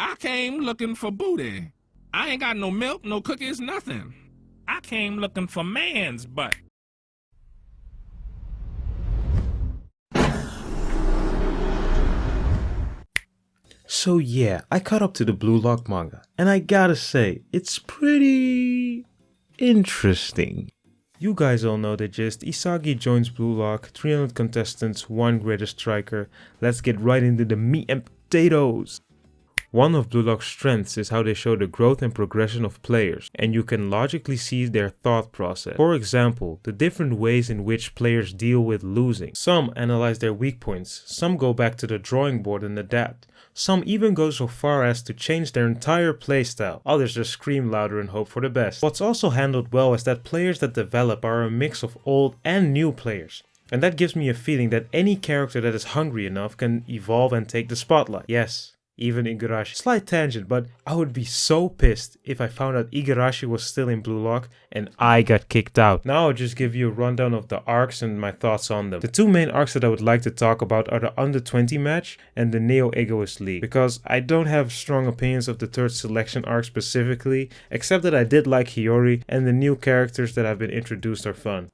I came looking for booty. I ain't got no milk, no cookies, nothing. I came looking for man's butt. So yeah, I caught up to the Blue Lock manga, and I gotta say, it's pretty interesting. You guys all know the gist. Isagi joins Blue Lock, 300 contestants, 1 greatest striker. Let's get right into the meat and potatoes. One of Blue Lock's strengths is how they show the growth and progression of players, and you can logically see their thought process. For example, the different ways in which players deal with losing. Some analyze their weak points, some go back to the drawing board and adapt. Some even go so far as to change their entire playstyle, others just scream louder and hope for the best. What's also handled well is that players that develop are a mix of old and new players. And that gives me a feeling that any character that is hungry enough can evolve and take the spotlight. Yes, even Igarashi. Slight tangent, but I would be so pissed if I found out Igarashi was still in Blue Lock and I got kicked out. Now I'll just give you a rundown of the arcs and my thoughts on them. The 2 main arcs that I would like to talk about are the Under 20 match and the Neo Egoist League, because I don't have strong opinions of the 3rd selection arc specifically, except that I did like Hiyori and the new characters that have been introduced are fun.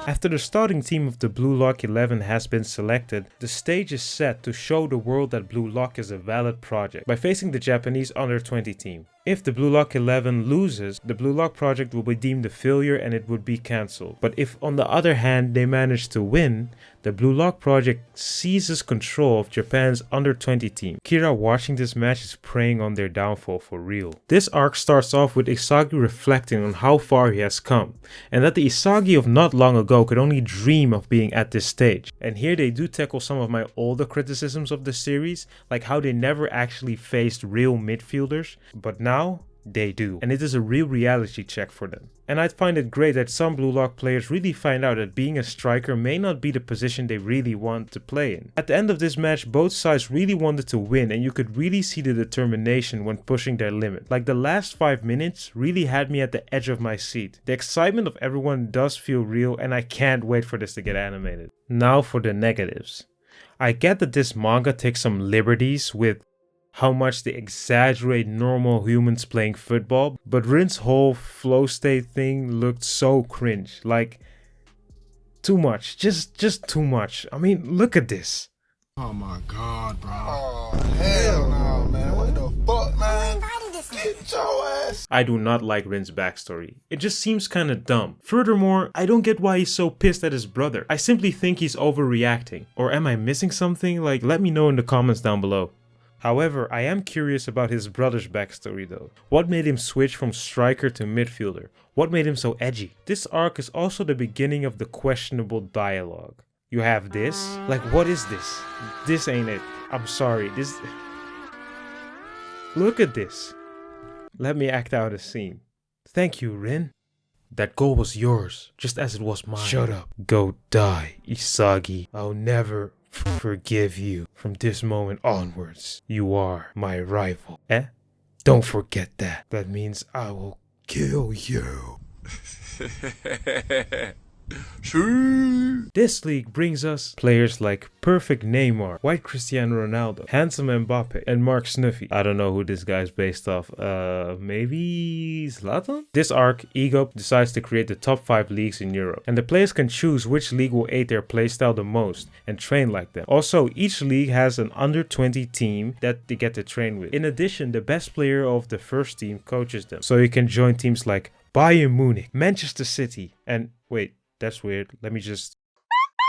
After the starting team of the Blue Lock 11 has been selected, the stage is set to show the world that Blue Lock is a valid project by facing the Japanese Under 20 team. If the Blue Lock 11 loses, the Blue Lock project will be deemed a failure and it would be cancelled. But if on the other hand they manage to win, the Blue Lock project seizes control of Japan's Under 20 team. Kira watching this match is preying on their downfall for real. This arc starts off with Isagi reflecting on how far he has come, and that the Isagi of not long ago could only dream of being at this stage. And here they do tackle some of my older criticisms of the series, like how they never actually faced real midfielders, but now they do, and it is a real reality check for them. And I find it great that some Blue Lock players really find out that being a striker may not be the position they really want to play in. At the end of this match, both sides really wanted to win, and you could really see the determination when pushing their limit. Like the last 5 minutes really had me at the edge of my seat. The excitement of everyone does feel real, and I can't wait for this to get animated. Now for the negatives. I get that this manga takes some liberties with how much they exaggerate normal humans playing football, but Rin's whole flow state thing looked so cringe. Like, too much. Just too much. I mean, look at this. Oh my god, bro. Oh, hell no, man. What the fuck, man? Get your ass. I do not like Rin's backstory. It just seems kinda dumb. Furthermore, I don't get why he's so pissed at his brother. I simply think he's overreacting. Or am I missing something? Like, let me know in the comments down below. However, I am curious about his brother's backstory though. What made him switch from striker to midfielder? What made him so edgy? This arc is also the beginning of the questionable dialogue. You have this? Like, what is this? This ain't it. I'm sorry, this... Look at this. Let me act out a scene. Thank you, Rin. That goal was yours, just as it was mine. Shut up. Go die, Isagi. I'll never forgive you. From this moment onwards, you are my rival. Eh? Don't forget that. That means I will kill you. This league brings us players like Perfect Neymar, White Cristiano Ronaldo, Handsome Mbappe, and Mark Snuffy. I don't know who this guy is based off. Maybe Zlatan? This arc, EGOP decides to create the top 5 leagues in Europe, and the players can choose which league will aid their playstyle the most and train like them. Also, each league has an under 20 team that they get to train with. In addition, the best player of the first team coaches them, so you can join teams like Bayern Munich, Manchester City, and wait, that's weird. Let me just...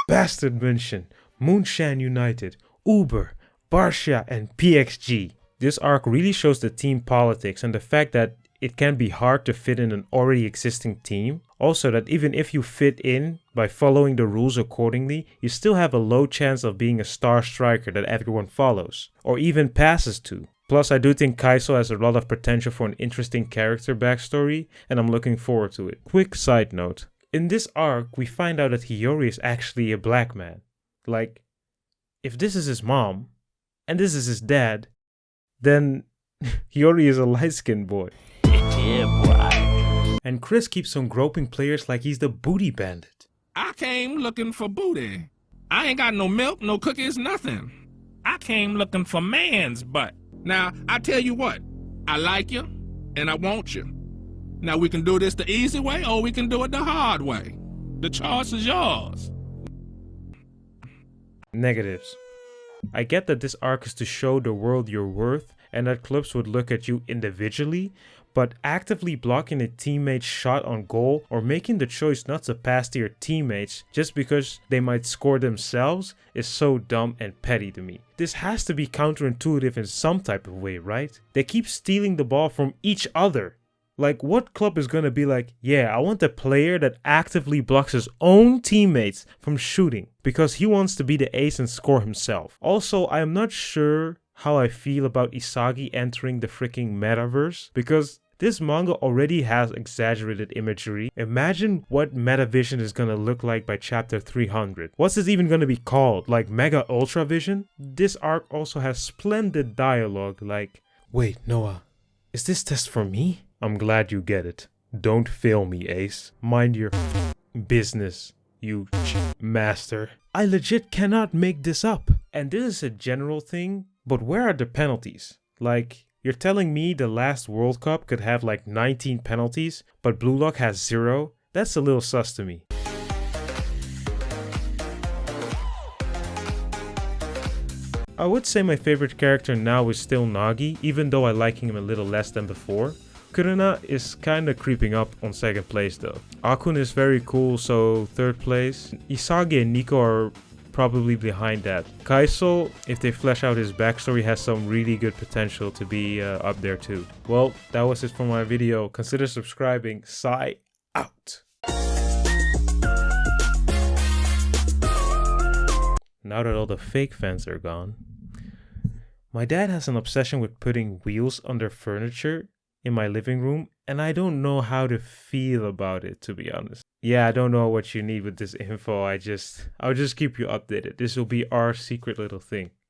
Bastard München, Moonshan United, Uber, Barca, and PXG. This arc really shows the team politics and the fact that it can be hard to fit in an already existing team. Also that even if you fit in by following the rules accordingly, you still have a low chance of being a star striker that everyone follows, or even passes to. Plus, I do think Kaiso has a lot of potential for an interesting character backstory, and I'm looking forward to it. Quick side note. In this arc, we find out that Hiyori is actually a black man. Like, if this is his mom, and this is his dad, then Hiyori is a light-skinned boy. Yeah, boy. And Chris keeps on groping players like he's the booty bandit. I came looking for booty. I ain't got no milk, no cookies, nothing. I came looking for man's butt. Now, I tell you what, I like you, and I want you. Now, we can do this the easy way, or we can do it the hard way. The choice is yours. Negatives. I get that this arc is to show the world your worth and that clubs would look at you individually, but actively blocking a teammate's shot on goal or making the choice not to pass to your teammates just because they might score themselves is so dumb and petty to me. This has to be counterintuitive in some type of way, right? They keep stealing the ball from each other. Like, what club is gonna be like, yeah, I want a player that actively blocks his own teammates from shooting because he wants to be the ace and score himself. Also, I am not sure how I feel about Isagi entering the freaking metaverse because this manga already has exaggerated imagery. Imagine what Metavision is gonna look like by chapter 300. What's this even gonna be called? Like Mega Ultra Vision? This arc also has splendid dialogue like, wait, Noah, is this test for me? I'm glad you get it. Don't fail me, Ace. Mind your business, you master. I legit cannot make this up. And this is a general thing, but where are the penalties? Like, you're telling me the last World Cup could have like 19 penalties, but Blue Lock has 0? That's a little sus to me. I would say my favorite character now is still Nagi, even though I like him a little less than before. Kurina is kinda creeping up on 2nd place though. Akun is very cool, so 3rd place. Isagi and Nico are probably behind that. Kaiso, if they flesh out his backstory, has some really good potential to be up there too. Well, that was it for my video. Consider subscribing. Sai out. Now that all the fake fans are gone. My dad has an obsession with putting wheels under furniture in my living room, and I don't know how to feel about it, to be honest. Yeah, I don't know what you need with this info. I'll just keep you updated. This will be our secret little thing.